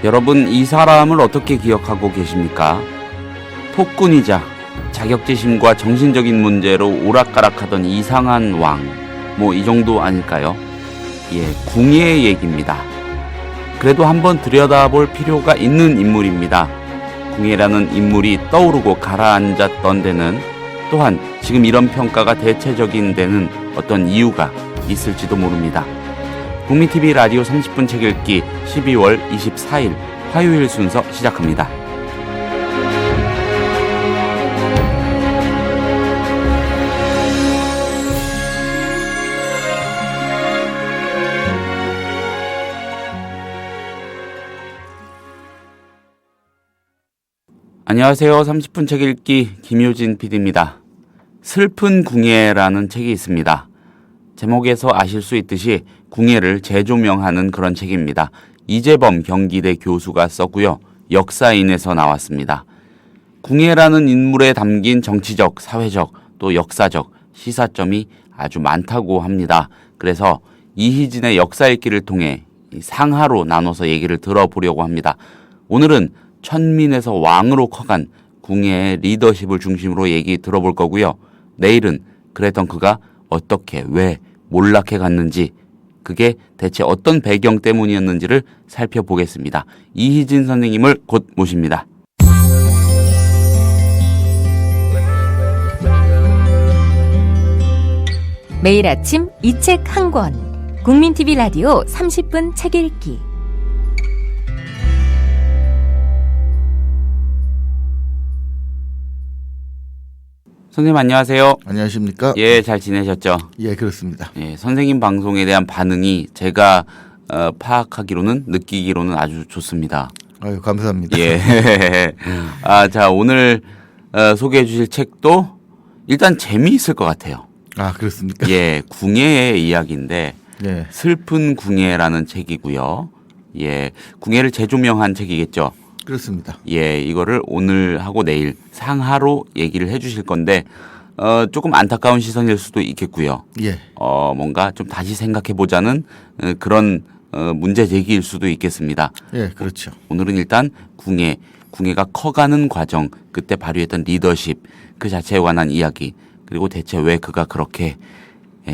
여러분, 이 사람을 어떻게 기억하고 계십니까? 폭군이자 자격지심과 정신적인 문제로 오락가락하던 이상한 왕, 이 정도 아닐까요? 궁예의 얘기입니다. 그래도 한번 들여다볼 필요가 있는 인물입니다. 궁예라는 인물이 떠오르고 가라앉았던 데는, 또한 지금 이런 평가가 대체적인 데는 어떤 이유가 있을지도 모릅니다. 국민TV 라디오 30분 책 읽기 12월 24일 화요일 순서 시작합니다. 안녕하세요. 30분 책 읽기 김효진 PD입니다. 슬픈 궁예라는 책이 있습니다. 제목에서 아실 수 있듯이 궁예를 재조명하는 그런 책입니다. 이재범 경기대 교수가 썼고요. 역사인에서 나왔습니다. 궁예라는 인물에 담긴 정치적, 사회적, 또 역사적 시사점이 아주 많다고 합니다. 그래서 이희진의 역사 읽기를 통해 상하로 나눠서 얘기를 들어보려고 합니다. 오늘은 천민에서 왕으로 커간 궁예의 리더십을 중심으로 얘기 들어볼 거고요. 내일은 그랬던 그가 어떻게, 왜 몰락해 갔는지, 그게 대체 어떤 배경 때문이었는지를 살펴보겠습니다. 이희진 선생님을 곧 모십니다. 매일 아침 이 책 한 권. 국민TV 라디오 30분 책 읽기. 선생님 안녕하세요. 안녕하십니까? 예, 잘 지내셨죠? 예, 그렇습니다. 예, 선생님 방송에 대한 반응이 제가 파악하기로는, 느끼기로는 아주 좋습니다. 아유, 감사합니다. 예. 자, 오늘 소개해 주실 책도 일단 재미있을 것 같아요. 아, 그렇습니까? 예, 궁예의 이야기인데, 예. 슬픈 궁예라는 책이고요. 예, 궁예를 재조명한 책이겠죠. 그렇습니다. 예, 이거를 오늘 하고 내일 상하로 얘기를 해 주실 건데, 조금 안타까운 시선일 수도 있겠고요. 예. 뭔가 좀 다시 생각해 보자는 그런 문제 제기일 수도 있겠습니다. 예, 그렇죠. 오늘은 일단 궁예가 커가는 과정, 그때 발휘했던 리더십, 그 자체에 관한 이야기, 그리고 대체 왜 그가 그렇게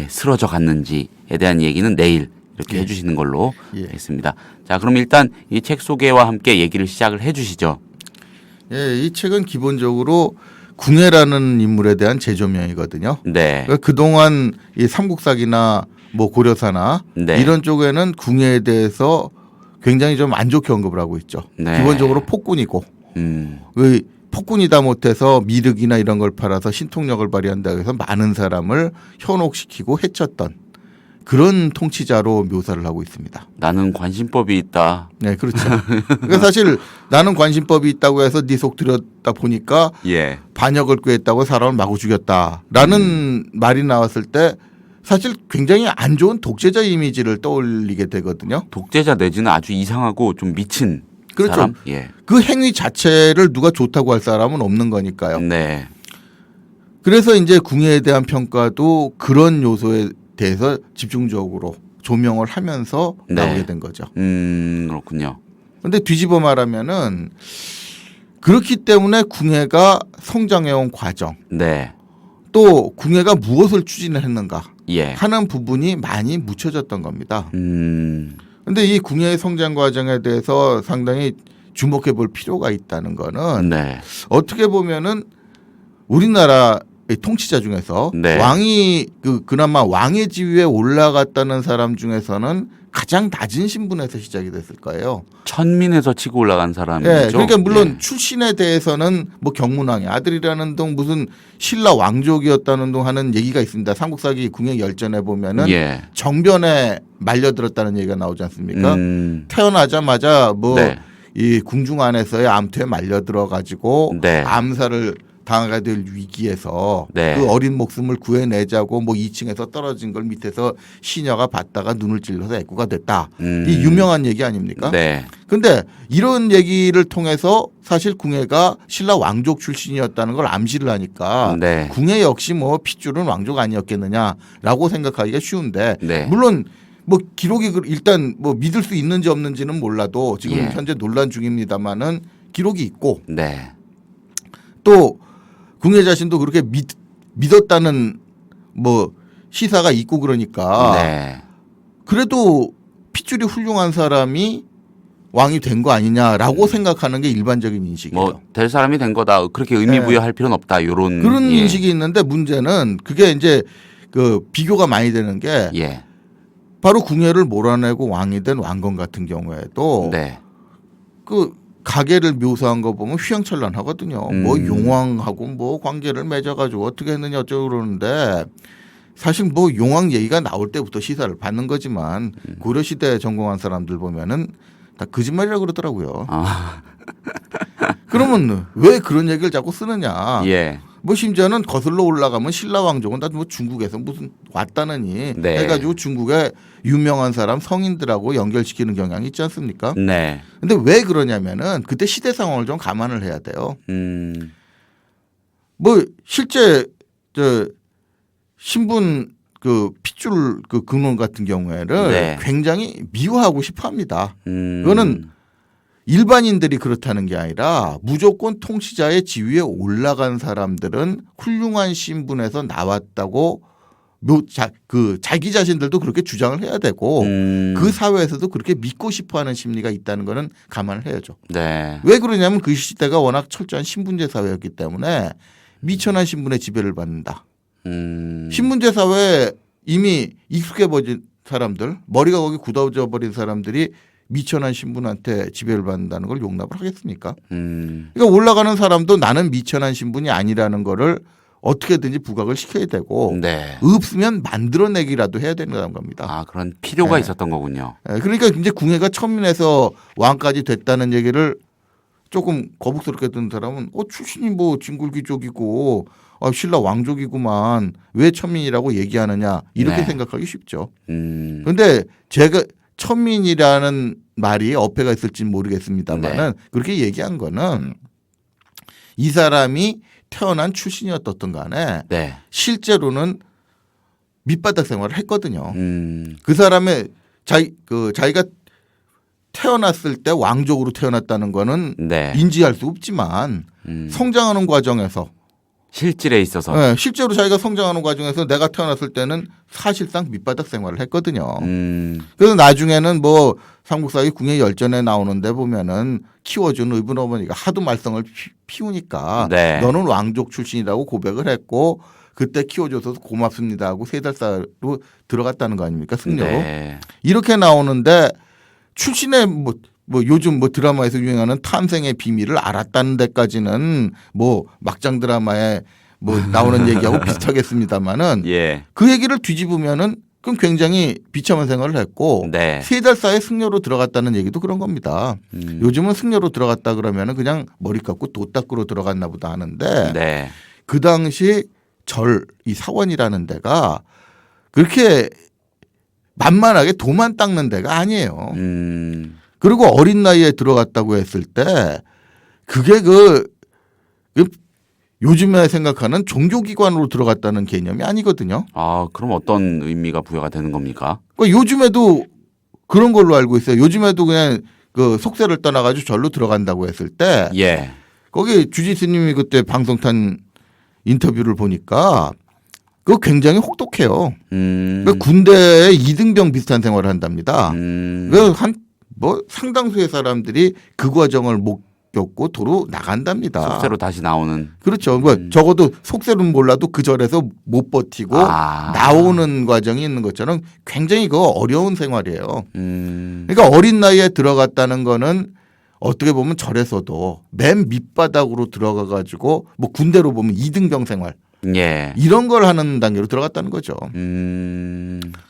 쓰러져 갔는지에 대한 얘기는 내일 이렇게 해주시는 걸로 하겠습니다. 자, 그럼 일단 이 책 소개와 함께 얘기를 시작을 해주시죠. 예, 이 책은 기본적으로 궁예라는 인물에 대한 재조명이거든요. 네. 그러니까 그동안 이 삼국사기나 뭐 고려사나 네. 이런 쪽에는 궁예에 대해서 굉장히 좀 안 좋게 언급을 하고 있죠. 네. 기본적으로 폭군이고, 왜 폭군이다 못해서 미륵이나 이런 걸 팔아서 신통력을 발휘한다고 해서 많은 사람을 현혹시키고 해쳤던 그런 통치자로 묘사를 하고 있습니다. 나는 관심법이 있다. 네, 그렇죠. 그러니까 사실 나는 관심법이 있다고 해서 네 속 들였다 보니까 예. 반역을 꾀했다고 사람을 마구 죽였다라는 말이 나왔을 때 사실 굉장히 안 좋은 독재자 이미지를 떠올리게 되거든요. 독재자 내지는 아주 이상하고 좀 미친 그렇죠. 사람. 예. 그 행위 자체를 누가 좋다고 할 사람은 없는 거니까요. 네. 그래서 이제 궁예에 대한 평가도 그런 요소에 대해서 집중적으로 조명을 하면서 나오게 된 거죠. 그렇군요. 그런데 뒤집어 말하면은 그렇기 때문에 궁예가 성장해온 과정, 네. 또 궁예가 무엇을 추진을 했는가 예. 하는 부분이 많이 묻혀졌던 겁니다. 그런데 이 궁예의 성장 과정에 대해서 상당히 주목해 볼 필요가 있다는 거는 네. 어떻게 보면은 우리나라 통치자 중에서 네. 왕이 그나마 왕의 지위에 올라갔다는 사람 중에서는 가장 낮은 신분에서 시작이 됐을 거예요. 천민에서 치고 올라간 사람이죠. 네, 그러니까 물론 예. 출신에 대해서는 뭐 경문왕의 아들이라는 둥 무슨 신라 왕족이었다는 둥 하는 얘기가 있습니다. 삼국사기 궁예 열전에 보면은 예. 정변에 말려들었다는 얘기가 나오지 않습니까? 태어나자마자 뭐 이 궁중 안에서의 암투에 말려들어 가지고 네. 암살을 당하게 될 위기에서 네. 그 어린 목숨을 구해내자고 뭐 2층에서 떨어진 걸 밑에서 시녀가 봤다가 눈을 찔러서 애꾸가 됐다. 이 유명한 얘기 아닙니까? 네. 근데 이런 얘기를 통해서 사실 궁예가 신라 왕족 출신이었다는 걸 암시를 하니까 네. 궁예 역시 뭐 핏줄은 왕족 아니었겠느냐라고 생각하기가 쉬운데 네. 물론 뭐 기록이 일단 뭐 믿을 수 있는지 없는지는 몰라도 지금 예. 현재 논란 중입니다만은 기록이 있고 네. 또 궁예 자신도 그렇게 믿었다는 뭐 시사가 있고 그러니까 네. 그래도 핏줄이 훌륭한 사람이 왕이 된 거 아니냐라고 생각하는 게 일반적인 인식이에요. 뭐 될 사람이 된 거다. 그렇게 의미 부여할 필요는 없다. 요런 그런 예. 인식이 있는데 문제는 그게 이제 그 비교가 많이 되는 게 예. 바로 궁예를 몰아내고 왕이 된 왕건 같은 경우에도 네. 그 가계를 묘사한 거 보면 휘황찬란하거든요. 뭐 용왕하고 뭐 관계를 맺어가지고 어떻게 했느냐 어쩌고 그러는데 사실 뭐 용왕 얘기가 나올 때부터 시사를 받는 거지만 고려시대에 전공한 사람들 보면은 다 거짓말이라고 그러더라고요. 아. 그러면 왜 그런 얘기를 자꾸 쓰느냐. 예. 뭐 심지어는 거슬러 올라가면 신라 왕족은 다 뭐 중국에서 무슨 왔다느니 네. 해가지고 중국의 유명한 사람 성인들하고 연결시키는 경향이 있지 않습니까? 네. 근데 왜 그러냐면은 그때 시대 상황을 좀 감안을 해야 돼요. 뭐 실제 저 신분 그 핏줄 그 근원 같은 경우에는 네. 굉장히 미화하고 싶어합니다. 음. 그거는 일반인들이 그렇다는 게 아니라 무조건 통치자의 지위에 올라간 사람들은 훌륭한 신분에서 나왔다고 그 자기 자신들도 그렇게 주장을 해야 되고 그 사회에서도 그렇게 믿고 싶어하는 심리가 있다는 거는 감안을 해야죠. 네. 왜 그러냐면 그 시대가 워낙 철저한 신분제 사회였기 때문에 미천한 신분의 지배를 받는다. 신분제 사회에 이미 익숙해버린 사람들, 머리가 거기 굳어져 버린 사람들이 미천한 신분한테 지배를 받는다는 걸 용납을 하겠습니까? 그러니까 올라가는 사람도 나는 미천한 신분이 아니라는 거를 어떻게든지 부각을 시켜야 되고 네. 없으면 만들어내기라도 해야 되는 겁니다. 아, 그런 필요가 네. 있었던 거군요. 그러니까 이제 궁예가 천민에서 왕까지 됐다는 얘기를 조금 거북스럽게 듣는 사람은 출신이 뭐 진골귀족이고 신라 왕족이구만 왜 천민이라고 얘기하느냐 이렇게 네. 생각하기 쉽죠. 그런데 제가 천민이라는 말이 어폐가 있을지는 모르겠습니다만은 네. 그렇게 얘기한 거는 이 사람이 태어난 출신이 어떻든 간에 네. 실제로는 밑바닥 생활을 했거든요. 그 사람의 자기가 태어났을 때 왕족으로 태어났다는 거는 네. 인지할 수 없지만 성장하는 과정에서 실질에 있어서 네, 실제로 자기가 성장하는 과정에서 내가 태어났을 때는 사실상 밑바닥 생활을 했거든요. 그래서 나중에는 뭐 삼국사기 궁예 열전에 나오는데 보면은 키워준 의분 어머니가 하도 말썽을 피우니까 네. 너는 왕족 출신이라고 고백을 했고 그때 키워줘서 고맙습니다 하고 3달사로 들어갔다는 거 아닙니까 승려로. 네. 이렇게 나오는데 출신의 뭐 요즘 뭐 드라마에서 유행하는 탄생의 비밀을 알았다는 데까지는 뭐 막장 드라마에 뭐 나오는 얘기하고 비슷하겠습니다만은 예. 그 얘기를 뒤집으면은 그럼 굉장히 비참한 생활을 했고 네. 3달사에 승려로 들어갔다는 얘기도 그런 겁니다. 요즘은 승려로 들어갔다 그러면은 그냥 머리 깎고 도 닦으러 들어갔나 보다 하는데 네. 그 당시 이 사원이라는 데가 그렇게 만만하게 도만 닦는 데가 아니에요. 그리고 어린 나이에 들어갔다고 했을 때 그게 요즘에 생각하는 종교기관으로 들어갔다는 개념이 아니거든요. 아, 그럼 어떤 의미가 부여가 되는 겁니까? 그러니까 요즘에도 그런 걸로 알고 있어요. 요즘에도 그냥 그 속세를 떠나가지고 절로 들어간다고 했을 때 예. 거기 주지스님이 그때 방송 탄 인터뷰를 보니까 그거 굉장히 혹독해요. 그러니까 군대의 이등병 비슷한 생활을 한답니다. 그래서 뭐 상당수의 사람들이 그 과정을 못 겪고 도로 나간답니다. 속세로 다시 나오는. 그렇죠. 뭐 적어도 속세는 몰라도 그 절에서 못 버티고 나오는 과정이 있는 것처럼 굉장히 그 어려운 생활이에요. 그러니까 어린 나이에 들어갔다는 거는 어떻게 보면 절에서도 맨 밑바닥으로 들어가 가지고 뭐 군대로 보면 이등병 생활 예. 이런 걸 하는 단계로 들어갔다는 거죠.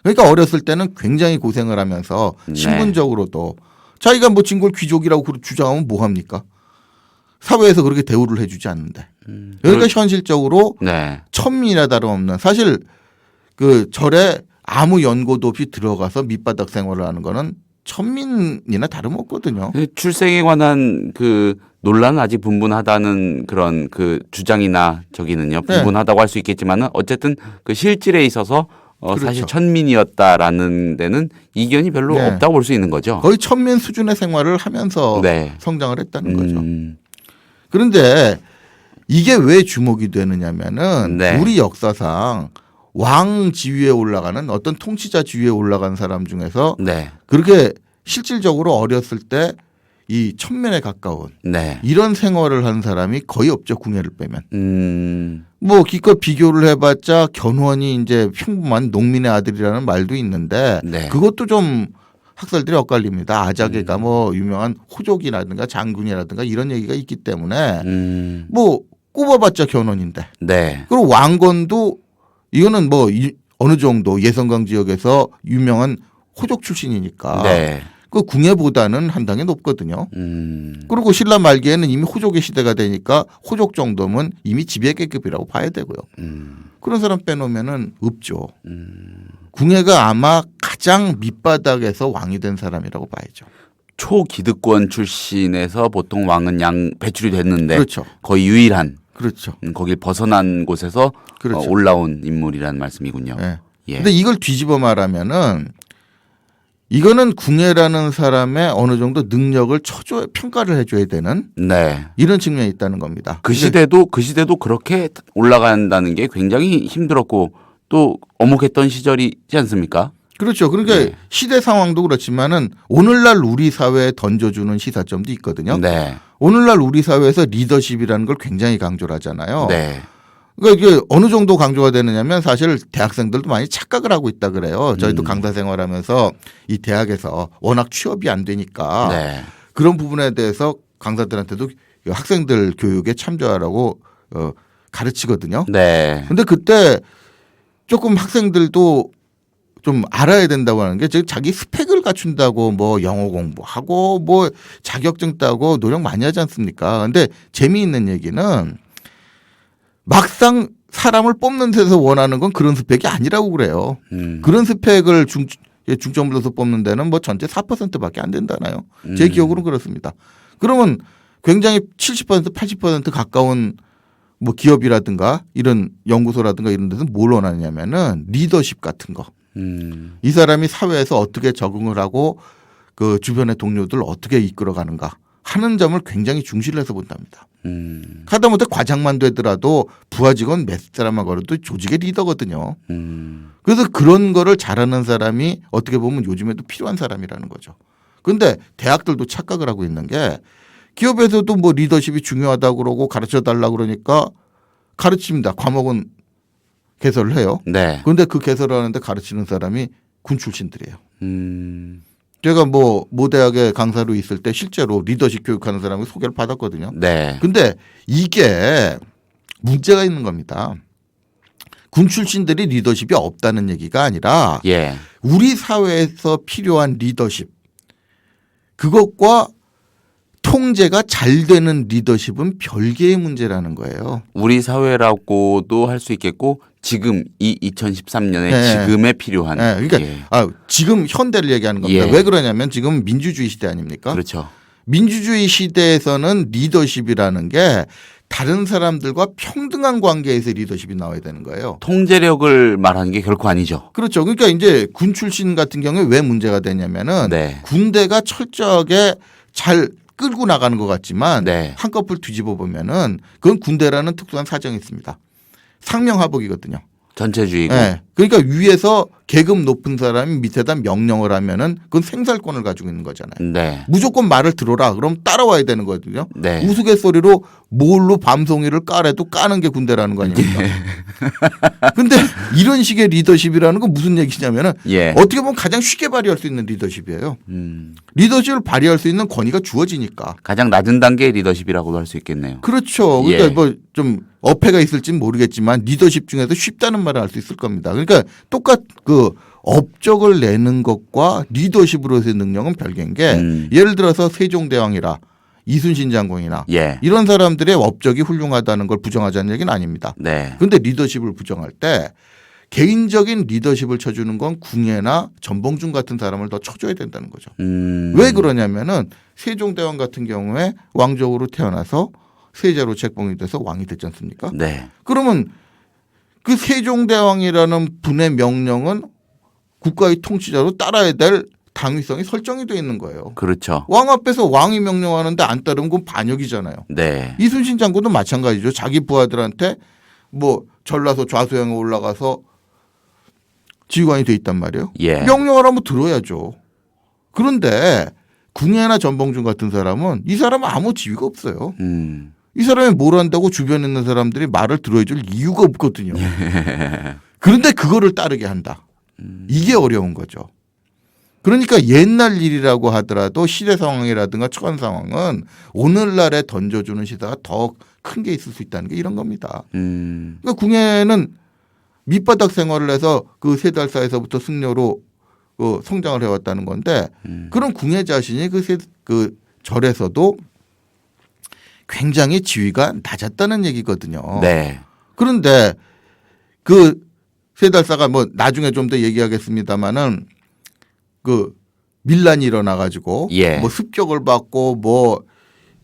그러니까 어렸을 때는 굉장히 고생을 하면서 신분적으로도 자기가 뭐 진골 귀족이라고 주장하면 뭐 합니까? 사회에서 그렇게 대우를 해주지 않는데. 그러니까 현실적으로 네. 천민이나 다름없는 사실 그 절에 아무 연고도 없이 들어가서 밑바닥 생활을 하는 거는 천민이나 다름없거든요. 출생에 관한 그 논란은 아직 분분하다는 그런 그 주장이나 저기는요. 분분하다고 할 수 있겠지만은 어쨌든 그 실질에 있어서 사실 그렇죠. 천민이었다라는 데는 이견이 별로 네. 없다고 볼 수 있는 거죠. 거의 천민 수준의 생활을 하면서 네. 성장을 했다는 거죠. 그런데 이게 왜 주목이 되느냐면은 네. 우리 역사상 왕 지위에 올라가는 어떤 통치자 지위에 올라간 사람 중에서 네. 그렇게 실질적으로 어렸을 때 이 천민에 가까운 네. 이런 생활을 한 사람이 거의 없죠. 궁예를 빼면. 음. 뭐 기껏 비교를 해봤자 견훤이 이제 평범한 농민의 아들이라는 말도 있는데 네. 그것도 좀 학설들이 엇갈립니다. 아작에가 뭐 유명한 호족이라든가 장군이라든가 이런 얘기가 있기 때문에 뭐 꼽아봤자 견훤인데 네. 그리고 왕건도 이거는 뭐 어느 정도 예성강 지역에서 유명한 호족 출신이니까 네. 그 궁예보다는 한 단계 높거든요. 음. 그리고 신라 말기에는 이미 호족의 시대가 되니까 호족 정도면 이미 지배계급이라고 봐야 되고요. 그런 사람 빼놓으면은 없죠. 궁예가 아마 가장 밑바닥에서 왕이 된 사람이라고 봐야죠. 초기득권 출신에서 보통 왕은 배출이 됐는데 그렇죠. 거의 유일한 그렇죠. 거길 벗어난 곳에서 그렇죠. 올라온 인물이라는 말씀이군요. 네. 예. 근데 이걸 뒤집어 말하면은 이거는 궁예라는 사람의 어느 정도 능력을 평가를 해줘야 되는 네. 이런 측면이 있다는 겁니다. 그 시대도 그렇게 올라간다는 게 굉장히 힘들었고 또 어목했던 시절이지 않습니까? 그렇죠. 그러니까 네. 시대 상황도 그렇지만은 오늘날 우리 사회에 던져주는 시사점도 있거든요. 네. 오늘날 우리 사회에서 리더십이라는 걸 굉장히 강조를 하잖아요. 네. 그러니까 이게 어느 정도 강조가 되느냐면 사실 대학생들도 많이 착각을 하고 있다 그래요. 저희도 강사 생활하면서 이 대학에서 워낙 취업이 안 되니까 네. 그런 부분에 대해서 강사들한테도 학생들 교육에 참조하라고 가르치거든요. 네. 근데 그때 조금 학생들도 좀 알아야 된다고 하는 게 지금 자기 스펙을 갖춘다고 뭐 영어 공부하고 뭐 자격증 따고 노력 많이 하지 않습니까? 근데 재미있는 얘기는 막상 사람을 뽑는 데서 원하는 건 그런 스펙이 아니라고 그래요. 그런 스펙을 중점을 둬서 뽑는 데는 뭐 전체 4%밖에 안 된다나요? 제 기억으로는 그렇습니다. 그러면 굉장히 70% 80% 가까운 뭐 기업이라든가 이런 연구소라든가 이런 데서 뭘 원하냐면은 리더십 같은 거. 이 사람이 사회에서 어떻게 적응을 하고 그 주변의 동료들을 어떻게 이끌어가는가 하는 점을 굉장히 중시를 해서 본답니다. 하다못해 과장만 되더라도 부하 직원 몇 사람만 걸어도 조직의 리더거든요. 그래서 그런 거를 잘하는 사람이 어떻게 보면 요즘에도 필요한 사람이라는 거죠. 그런데 대학들도 착각을 하고 있는 게 기업에서도 뭐 리더십이 중요하다고 그러고 가르쳐 달라고 그러니까 가르칩니다. 과목은 개설을 해요. 네. 그런데 그 개설을 하는데 가르치는 사람이 군 출신들이에요. 제가 뭐 대학에 강사로 있을 때 실제로 리더십 교육하는 사람이 소개를 받았거든요. 네. 근데 이게 문제가 있는 겁니다. 군 출신들이 리더십이 없다는 얘기가 아니라 예. 우리 사회에서 필요한 리더십 그것과 통제가 잘 되는 리더십은 별개의 문제라는 거예요. 우리 사회라고도 할 수 있겠고 지금 이 2013년에 네. 지금에 필요한. 네, 그러니까 예. 지금 현대를 얘기하는 겁니다. 예. 왜 그러냐면 지금 민주주의 시대 아닙니까? 그렇죠. 민주주의 시대에서는 리더십이라는 게 다른 사람들과 평등한 관계에서 리더십이 나와야 되는 거예요. 통제력을 말하는 게 결코 아니죠. 그렇죠. 그러니까 이제 군 출신 같은 경우에 왜 문제가 되냐면은 네. 군대가 철저하게 잘 끌고 나가는 것 같지만 네. 한꺼풀 뒤집어 보면은 그건 군대라는 특수한 사정이 있습니다. 상명하복이거든요. 전체주의고. 네. 그러니까 위에서 계급 높은 사람이 밑에다 명령을 하면은 그건 생살권을 가지고 있는 거잖아요. 네. 무조건 말을 들어라. 그럼 따라와야 되는 거거든요. 네. 우스갯소리로 뭘로 밤송이를 까래도 까는 게 군대라는 거 아닙니까? 근데 이런 식의 리더십이라는 건 무슨 얘기냐면은 예. 어떻게 보면 가장 쉽게 발휘할 수 있는 리더십이에요. 리더십을 발휘할 수 있는 권위가 주어지니까. 가장 낮은 단계의 리더십이라고도 할 수 있겠네요. 그렇죠. 그러니까 예. 뭐 좀 어폐가 있을지는 모르겠지만 리더십 중에서 쉽다는 말을 할 수 있을 겁니다. 그러니까 그 업적을 내는 것과 리더십으로서의 능력은 별개인 게 예를 들어서 세종대왕이라 이순신 장군이나 예. 이런 사람들의 업적이 훌륭하다는 걸 부정하자는 얘기는 아닙니다. 네. 그런데 리더십을 부정할 때 개인적인 리더십을 쳐주는 건 궁예나 전봉준 같은 사람을 더 쳐줘야 된다는 거죠. 왜 그러냐면은 세종대왕 같은 경우에 왕족으로 태어나서 세자로 책봉이 돼서 왕이 됐지 않습니까? 네. 그러면 그 세종대왕이라는 분의 명령은 국가의 통치자로 따라야 될 당위성이 설정이 돼 있는 거예요. 그렇죠. 왕 앞에서 왕이 명령하는데 안 따르면 그건 반역이잖아요. 네. 이순신 장군도 마찬가지죠. 자기 부하들한테 뭐 전라도 좌수양에 올라가서 지휘관이 돼 있단 말이에요. 예. 명령을 하면 들어야죠. 그런데 궁예나 전봉준 같은 사람은 이 사람은 아무 지위가 없어요. 이 사람이 뭘 한다고 주변에 있는 사람들이 말을 들어야 줄 이유가 없거든요. 그런데 그거를 따르게 한다. 이게 어려운 거죠. 그러니까 옛날 일이라고 하더라도 시대 상황이라든가 처한 상황은 오늘날에 던져주는 시대가 더 큰 게 있을 수 있다는 게 이런 겁니다. 그러니까 궁예는 밑바닥 생활을 해서 그 3달 사이에서부터 승려로 성장을 해왔다는 건데 그런 궁예 자신이 그 절에서도 굉장히 지위가 낮았다는 얘기거든요. 네. 그런데 그 3달사가 뭐 나중에 좀 더 얘기하겠습니다마는 그 밀란이 일어나가지고 예. 뭐 습격을 받고 뭐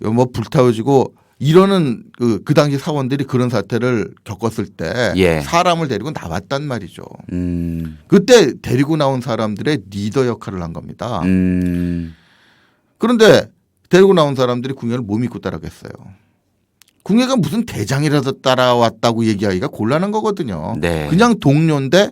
불타워지고 이러는 그 당시 사원들이 그런 사태를 겪었을 때 예. 사람을 데리고 나왔단 말이죠. 그때 데리고 나온 사람들의 리더 역할을 한 겁니다. 그런데 데리고 나온 사람들이 궁예를 못 믿고 따라갔어요. 궁예가 무슨 대장이라도 따라왔다고 얘기하기가 곤란한 거거든요. 네. 그냥 동료인데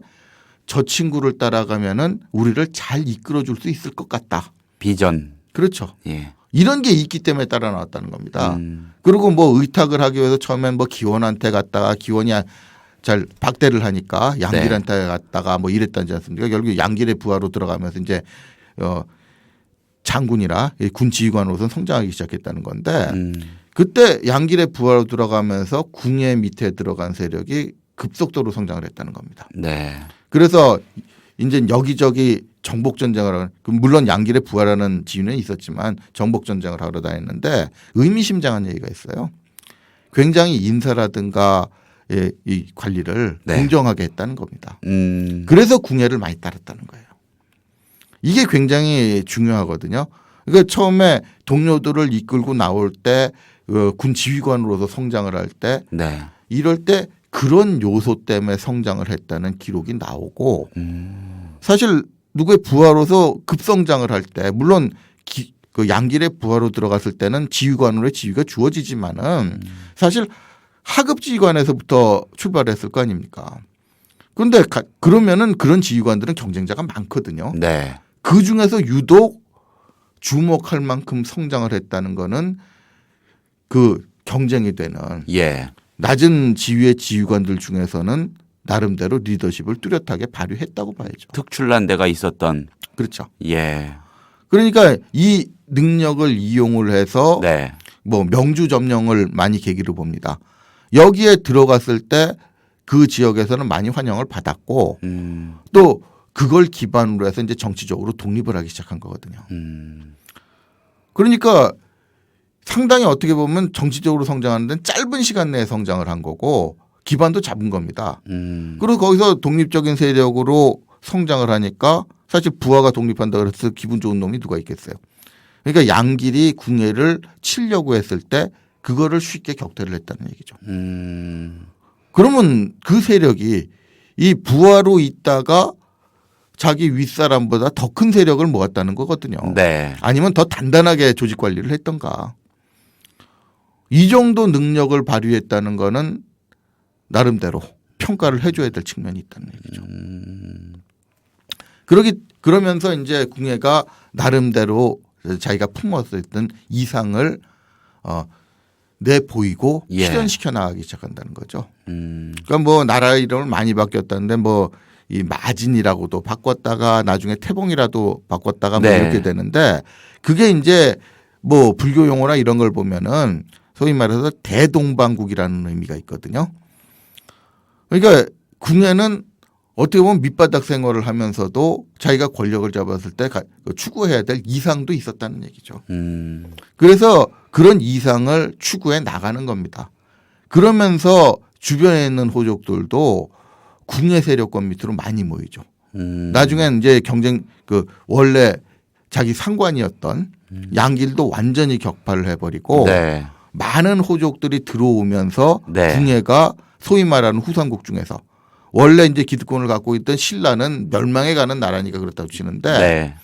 저 친구를 따라가면은 우리를 잘 이끌어줄 수 있을 것 같다. 비전. 그렇죠. 예. 이런 게 있기 때문에 따라 나왔다는 겁니다. 그리고 뭐 의탁을 하기 위해서 처음엔 뭐 기원한테 갔다가 기원이 잘 박대를 하니까 양길한테 갔다가 뭐 이랬다지 않습니까? 결국 양길의 부하로 들어가면서 이제 장군이라 군 지휘관으로서 성장하기 시작했다는 건데 그때 양길의 부하로 들어가면서 궁예 밑에 들어간 세력이 급속도로 성장을 했다는 겁니다. 네. 그래서 이제 여기저기 정복전쟁을 하는 물론 양길의 부하라는 지위는 있었지만 정복전쟁을 하러 다녔는데 의미심장한 얘기가 있어요. 굉장히 인사라든가 이 관리를 네. 공정하게 했다는 겁니다. 그래서 궁예를 많이 따랐다는 거예요. 이게 굉장히 중요하거든요. 그러니까 처음에 동료들을 이끌고 나올 때 군 지휘관으로서 성장을 할 때 네. 이럴 이럴 때 그런 요소 때문에 성장을 했다는 기록이 나오고 사실 누구의 부하로서 급성장을 할 때 물론 그 양길의 부하로 들어갔을 때는 지휘관으로의 지위가 주어지지만은 사실 하급 지휘관에서부터 출발했을 거 아닙니까? 그런데 그러면은 그런 지휘관들은 경쟁자가 많거든요. 네. 그 중에서 유독 주목할 만큼 성장을 했다는 거는 그 경쟁이 되는 예. 낮은 지위의 지휘관들 중에서는 나름대로 리더십을 뚜렷하게 발휘했다고 봐야죠. 특출난 데가 있었던. 그렇죠. 예. 그러니까 이 능력을 이용을 해서 네. 뭐 명주 점령을 많이 계기로 봅니다. 여기에 들어갔을 때 그 지역에서는 많이 환영을 받았고 또 그걸 기반으로 해서 이제 정치적으로 독립을 하기 시작한 거거든요. 그러니까 상당히 어떻게 보면 정치적으로 성장하는 데는 짧은 시간 내에 성장을 한 거고 기반도 잡은 겁니다. 그리고 거기서 독립적인 세력으로 성장을 하니까 사실 부하가 독립한다 그래서 기분 좋은 놈이 누가 있겠어요. 그러니까 양길이 궁예를 치려고 했을 때 그거를 쉽게 격퇴를 했다는 얘기죠. 그러면 그 세력이 이 부하로 있다가 자기 윗사람보다 더 큰 세력을 모았다는 거거든요. 네. 아니면 더 단단하게 조직 관리를 했던가. 이 정도 능력을 발휘했다는 거는 나름대로 평가를 해줘야 될 측면이 있다는 얘기죠. 그러면서 이제 궁예가 나름대로 자기가 품어서 있던 이상을 내보이고 예. 실현시켜 나가기 시작한다는 거죠. 그러니까 뭐 나라 이름을 많이 바뀌었다는데 뭐 이 마진이라고도 바꿨다가 나중에 태봉이라도 바꿨다가 뭐 네. 이렇게 되는데 그게 이제 뭐 불교 용어나 이런 걸 보면은 소위 말해서 대동방국이라는 의미가 있거든요. 그러니까 궁예는 어떻게 보면 밑바닥 생활을 하면서도 자기가 권력을 잡았을 때 추구해야 될 이상도 있었다는 얘기죠. 그래서 그런 이상을 추구해 나가는 겁니다. 그러면서 주변에 있는 호족들도 궁예 세력권 밑으로 많이 모이죠. 나중엔 이제 원래 자기 상관이었던 양길도 완전히 격파를 해버리고 네. 많은 호족들이 들어오면서 네. 궁예가 소위 말하는 후삼국 중에서 원래 이제 기득권을 갖고 있던 신라는 멸망해가는 나라니까 그렇다고 치는데 네.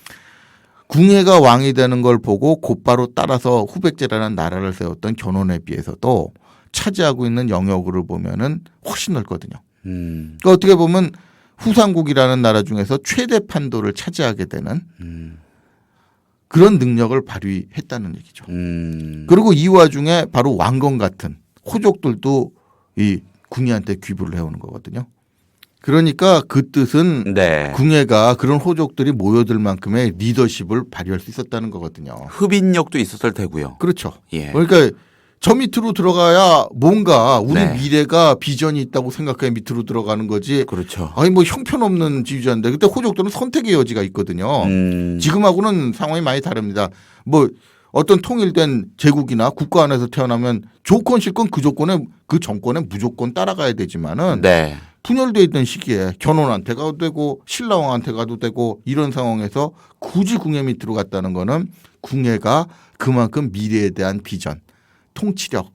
궁예가 왕이 되는 걸 보고 곧바로 따라서 후백제라는 나라를 세웠던 견훤에 비해서도 차지하고 있는 영역으로 보면은 훨씬 넓거든요. 그러니까 어떻게 보면 후삼국이라는 나라 중에서 최대 판도를 차지하게 되는 그런 능력을 발휘했다는 얘기죠. 그리고 이 와중에 바로 왕건 같은 호족들도 이 궁예한테 귀부를 해오는 거거든요. 그러니까 그 뜻은 네. 궁예가 그런 호족들이 모여들 만큼의 리더십을 발휘할 수 있었다는 거거든요. 흡인력도 있었을 테고요. 그렇죠. 예. 그러니까 저 밑으로 들어가야 뭔가 우리 네. 미래가 비전이 있다고 생각해 밑으로 들어가는 거지. 그렇죠. 아니 뭐 형편없는 지휘자인데 그때 호족들은 선택의 여지가 있거든요. 지금하고는 상황이 많이 다릅니다. 뭐 어떤 통일된 제국이나 국가 안에서 태어나면 조건 실건 그 조건에 그 정권에 무조건 따라가야 되지만은 네. 분열돼 있던 시기에 견훤한테 가도 되고 신라왕한테 가도 되고 이런 상황에서 굳이 궁예 밑으로 갔다는 거는 궁예가 그만큼 미래에 대한 비전, 통치력,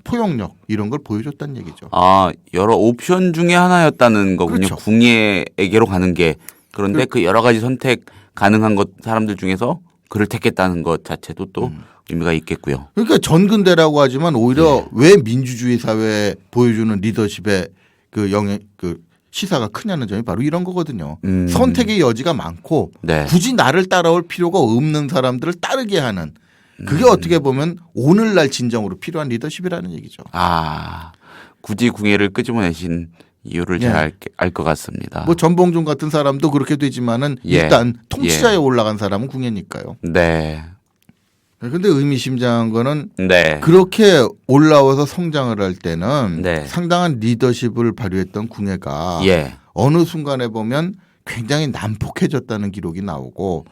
포용력 이런 걸 보여줬다는 얘기죠. 아, 여러 옵션 중에 하나였다는 거군요. 그렇죠. 궁예에게로 가는 게. 그런데 그 여러 가지 선택 가능한 것 사람들 중에서 그를 택했다는 것 자체도 또 의미가 있겠고요. 그러니까 전근대라고 하지만 오히려 왜 민주주의 사회에 보여주는 리더십의 그 영향, 그 시사가 크냐는 점이 바로 이런 거거든요. 선택의 여지가 많고 네. 굳이 나를 따라올 필요가 없는 사람들을 따르게 하는 그게 어떻게 보면 오늘날 진정으로 필요한 리더십이라는 얘기죠. 아, 굳이 궁예를 끄집어내신 이유를 예. 잘 알 것 같습니다. 뭐 전봉준 같은 사람도 그렇게 되지만은 예. 일단 통치자에 올라간 사람은 궁예니까요. 네. 그런데 의미심장한 거는 네. 그렇게 올라와서 성장을 할 때는 네. 상당한 리더십을 발휘했던 궁예가 예. 어느 순간에 보면 굉장히 난폭해졌다는 기록이 나오고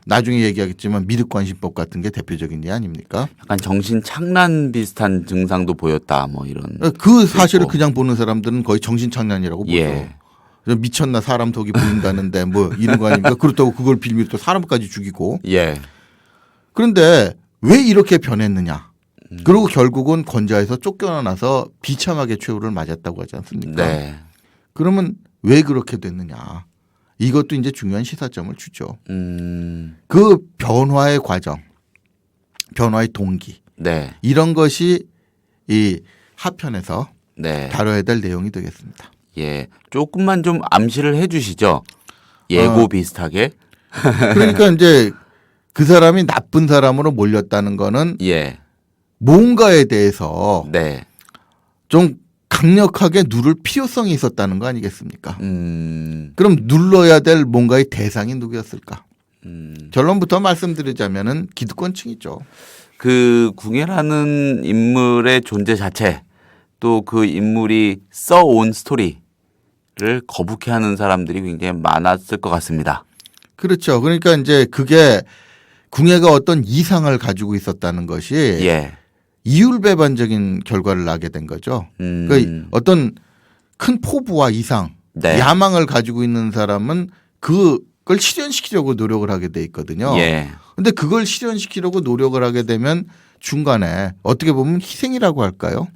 나중에 얘기하겠지만 미륵관신법 같은 게 대표적인 예 아닙니까? 약간 정신 착란 비슷한 증상도 보였다. 뭐 이런. 그 사실을 있고. 그냥 보는 사람들은 거의 정신착란이라고 보죠. 예. 미쳤나 사람 속이 보인다는데 뭐 이런 거 아닙니까? 그렇다고 그걸 빌미로 또 사람까지 죽이고. 예. 그런데 왜 이렇게 변했느냐? 그리고 결국은 건자에서 쫓겨나서 비참하게 최후를 맞았다고 하지 않습니까? 네. 그러면 왜 그렇게 됐느냐? 이것도 이제 중요한 시사점을 주죠. 그 변화의 과정, 변화의 동기 네. 이런 것이 이 하편에서 네. 다뤄야 될 내용이 되겠습니다. 예. 조금만 좀 암시를 해 주시죠. 예고 비슷하게. 그러니까 이제 그 사람이 나쁜 사람으로 몰렸다는 거는 예. 뭔가에 대해서 네. 좀 강력하게 누를 필요성이 있었다는 거 아니겠습니까? 그럼 눌러야 될 뭔가의 대상이 누구였을까? 결론부터 말씀드리자면은 기득권층이죠. 그 궁예라는 인물의 존재 자체 또 그 인물이 써온 스토리를 거북해하는 사람들이 굉장히 많았을 것 같습니다. 그렇죠. 그러니까 이제 그게 궁예가 어떤 이상을 가지고 있었다는 것이 예. 이율배반적인 결과를 낳게 된 거죠. 그러니까 어떤 큰 포부와 이상, 네. 야망을 가지고 있는 사람은 그걸 실현시키려고 노력을 하게 돼 있거든요. 예. 근데 그걸 실현시키려고 노력을 하게 되면 중간에 어떻게 보면 희생이라고 할까요?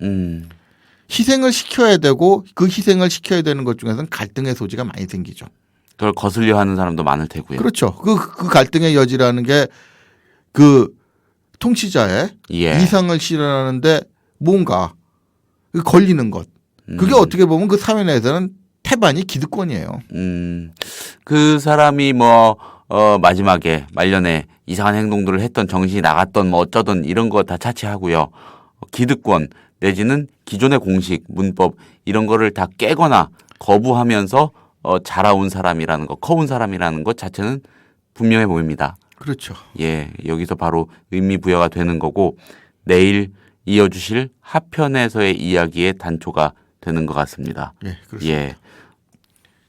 희생을 시켜야 되고 그 희생을 시켜야 되는 것 중에서는 갈등의 소지가 많이 생기죠. 그걸 거슬려 하는 사람도 많을 테고요. 그렇죠. 그 갈등의 여지라는 게 그 통치자의 예. 이상을 실현하는데 뭔가 걸리는 것. 그게 어떻게 보면 그 사회 내에서는 태반이 기득권이에요. 그 사람이 마지막에 말년에 이상한 행동들을 했던 정신이 나갔던 뭐 어쩌던 이런 거 다 차치하고요. 기득권 내지는 기존의 공식, 문법 이런 거를 다 깨거나 거부하면서 자라온 사람이라는 거, 커온 사람이라는 것 자체는 분명해 보입니다. 그렇죠. 예, 여기서 바로 의미 부여가 되는 거고 내일 이어주실 하편에서의 이야기의 단초가 되는 것 같습니다. 예, 그렇습니다. 예,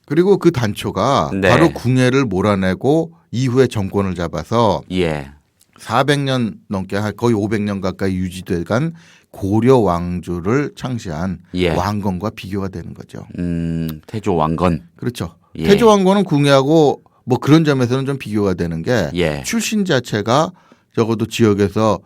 그리고 그 단초가 네. 바로 궁예를 몰아내고 이후에 정권을 잡아서 예, 400년 넘게 거의 500년 가까이 유지돼간 고려 왕조를 창시한 예. 왕건과 비교가 되는 거죠. 태조 왕건. 그렇죠. 예. 태조 왕건은 궁예하고 뭐 그런 점에서는 좀 비교가 되는 게 예. 출신 자체가 적어도 지역에서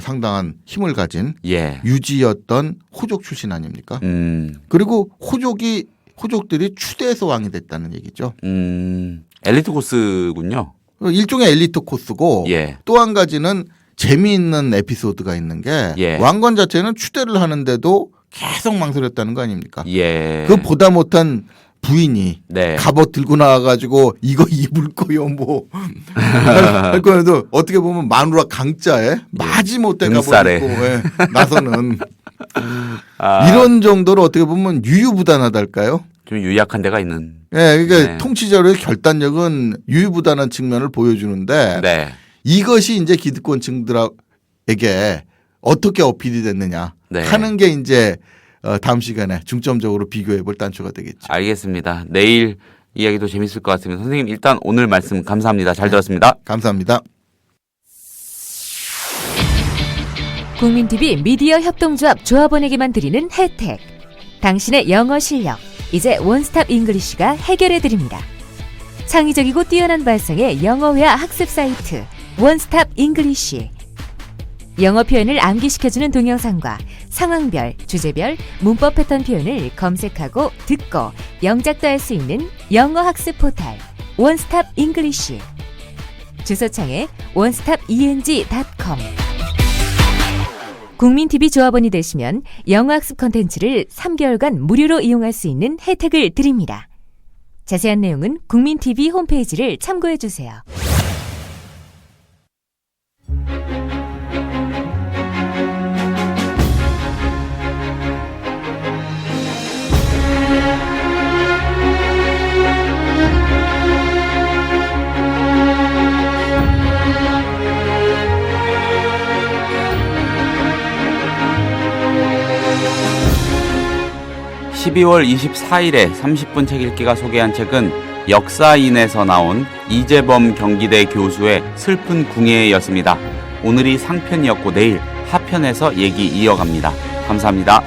상당한 힘을 가진 예, 유지였던 호족 출신 아닙니까? 음, 그리고 호족이 호족들이 추대해서 왕이 됐다는 얘기죠. 엘리트 코스군요. 일종의 엘리트 코스고 예. 또 한 가지는 재미있는 에피소드가 있는 게 예. 왕건 자체는 추대를 하는데도 계속 망설였다는 거 아닙니까? 예. 그 보다 못한 부인이 네. 갑옷 들고 나와가지고 이거 입을 거요 뭐 할 거에도 어떻게 보면 마누라 강자에 마지못해 갑옷 등살에. 입고 나서는 아, 이런 정도로 어떻게 보면 유유부단하달까요? 좀 유약한 데가 있는. 예, 그러니까 네. 통치자로의 결단력은 유유부단한 측면을 보여주는데 네. 이것이 이제 기득권층들에게 어떻게 어필이 됐느냐 네. 하는 게 이제 다음 시간에 중점적으로 비교해 볼 단초가 되겠죠. 알겠습니다. 내일 이야기도 재밌을 것 같습니다. 선생님 일단 오늘 말씀 감사합니다. 잘 들었습니다. 감사합니다. 국민TV 미디어 협동조합 조합원에게만 드리는 혜택. 당신의 영어 실력, 이제 원스톱 잉글리쉬가 해결해드립니다. 창의적이고 뛰어난 발성의 영어회화 학습 사이트 원스톱 잉글리쉬. 영어 표현을 암기시켜주는 동영상과 상황별, 주제별, 문법 패턴 표현을 검색하고 듣고 영작도 할 수 있는 영어 학습 포탈 원스톱 잉글리쉬. 주소창에 onestopeng.com. 국민TV 조합원이 되시면 영어학습 콘텐츠를 3개월간 무료로 이용할 수 있는 혜택을 드립니다. 자세한 내용은 국민TV 홈페이지를 참고해주세요. (12월 24일에) 30분 책 읽기가 소개한 책은 역사인에서 나온 이재범 경기대 교수의 슬픈 궁예였습니다. 오늘이 상편이었고 내일 하편에서 얘기 이어갑니다. 감사합니다.